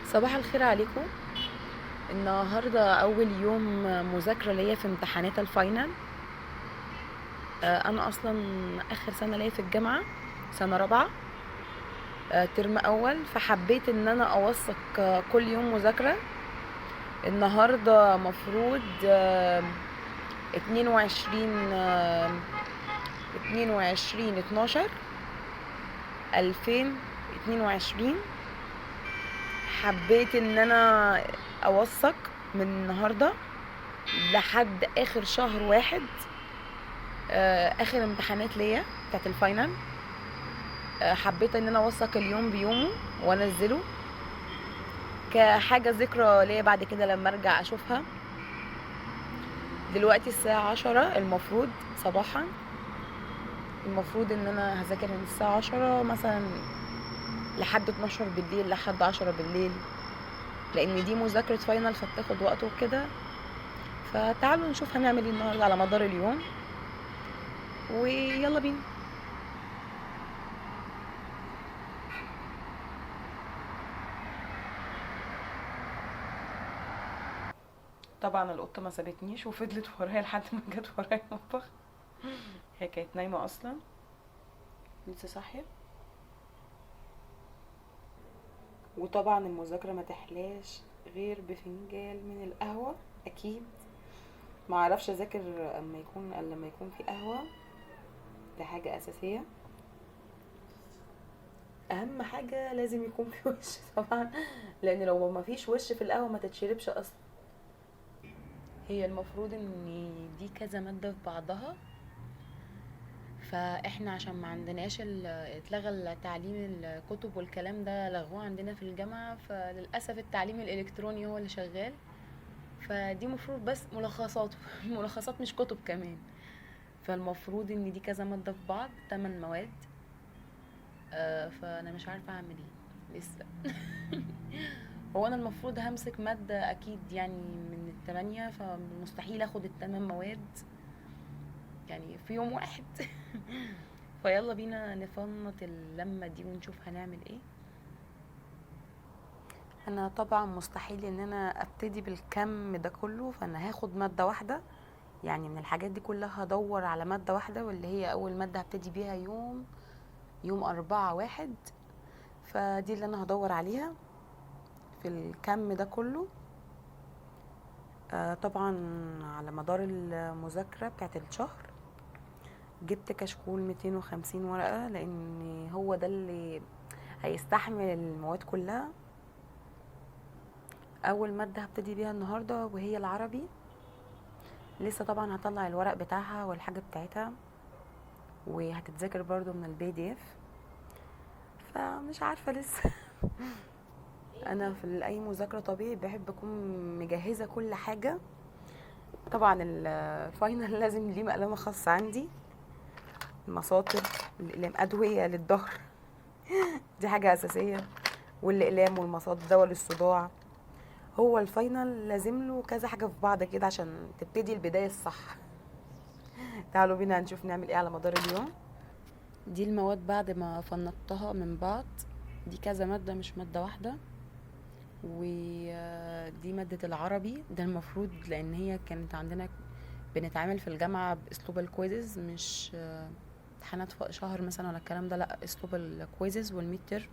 صباح الخير عليكم. النهارده اول يوم مذاكره ليا في امتحانات الفاينل. انا اصلا اخر سنه ليا في الجامعه، سنه رابعه، ترم اول، فحبيت ان انا اوثق كل يوم مذاكره. النهارده مفروض 22 12 2022. حبيت ان انا اوثق من النهارده لحد اخر شهر واحد، اخر امتحانات ليا بتاعت الفاينل. حبيت ان انا اوثق اليوم بيومه وانزله كحاجه ذكرى ليا بعد كده لما ارجع اشوفها. دلوقتي الساعه 10 المفروض صباحا. المفروض ان انا هذاكر من الساعه 10 مثلا لحد 12 بالليل، لحد 10 بالليل، لان دي مذاكره فاينل فبتاخد وقت وكده. فتعالوا نشوف هنعمل ايه النهارده على مدار اليوم، ويلا بينا. طبعا القطه ما سابتنيش وفضلت ورايا لحد ما جت ورايا المطبخ. هي كانت نايمه اصلا، لسه صاحيه. وطبعا المذاكره ما تحلاش غير بفنجان من القهوه اكيد. ما اعرفش اذاكر لما يكون في قهوه، دي حاجه اساسيه. اهم حاجه لازم يكون في وش طبعا، لان لو ما فيش وش في القهوه ما تتشربش اصلا. هي المفروض ان دي كذا ماده في بعضها، فاحنا عشان ما عندناش اتلغى تعليم الكتب والكلام ده، لغوه عندنا في الجامعة، فللأسف التعليم الإلكتروني هو اللي شغال. فدي مفروض بس ملخصات ملخصات مش كتب كمان. فالمفروض ان دي كذا مادة في بعض، 8 مواد. فانا مش عارفة اعمل ايه لسه. هو انا المفروض همسك مادة اكيد يعني من التمانية، فمستحيل اخد ال8 مواد يعني في يوم واحد. فيلا بينا نفنط اللمة دي ونشوف هنعمل ايه. انا طبعا مستحيل ان انا ابتدي بالكم ده كله، فانا هاخد مادة واحدة. يعني من الحاجات دي كلها هدور على مادة واحدة، واللي هي اول مادة هبتدي بيها يوم 4/1. فدي اللي انا هدور عليها في الكم ده كله. طبعا على مدار المذاكرة بتاعت الشهر جبت كشكول 250 ورقة، لان هو ده اللي هيستحمل المواد كلها. اول مادة هبتدي بيها النهاردة وهي العربي. لسه طبعا هطلع الورق بتاعها والحاجة بتاعتها، وهتتذاكر برضو من PDF. فمش عارفة لسه. انا في اي مذاكرة طبيعي بحب اكون مجهزة كل حاجة. طبعا الفاينل لازم ليه مقلمة خاصة عندي، المساطر، الاقلام، ادوية للظهر. دي حاجة اساسية، والاقلام والمساط دواء للصداع. هو الفاينل لازم له كذا حاجة في بعض كده عشان تبتدي البداية الصح. تعالوا بينا نشوف نعمل ايه على مدار اليوم. دي المواد بعد ما فنطتها من بعض. دي كذا مادة مش مادة واحدة. ودي مادة العربي، ده المفروض لان هي كانت عندنا بنتعامل في الجامعة باسلوب الكويزز، مش امتحانات شهر مثلا ولا الكلام ده، لا اسلوب الكويزز والميتر.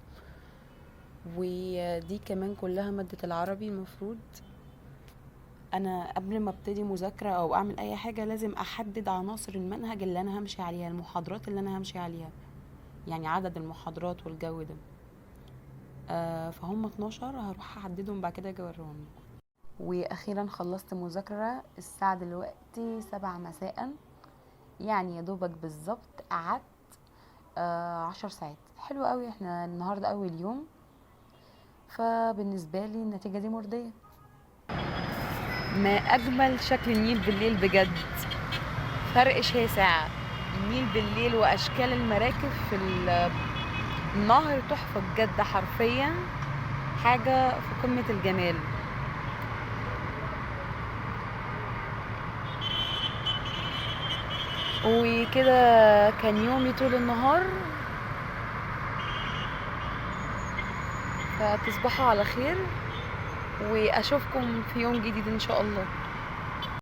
ودي كمان كلها مادة العربي. المفروض انا قبل ما ابتدي مذاكرة او اعمل اي حاجة لازم احدد عناصر المنهج اللي انا همشي عليها، المحاضرات اللي انا همشي عليها، يعني عدد المحاضرات والجو ده. فهم 12 هروح احددهم بعد كده اجي اوريهم لكم. واخيرا خلصت مذاكرة الساعة دلوقتي 7 مساء، يعني يا دوبك بالظبط قعدت 10 ساعات. حلو قوي، احنا النهاردة اول يوم، فبالنسبة لي النتيجة دي مرضية. ما اجمل شكل النيل بالليل بجد، فرق شاسع. النيل بالليل واشكال المراكب في النهر تحفة بجد، حرفيا حاجة في قمة الجمال. وكده كان يومي طول النهار. فتصبحوا على خير، واشوفكم في يوم جديد ان شاء الله.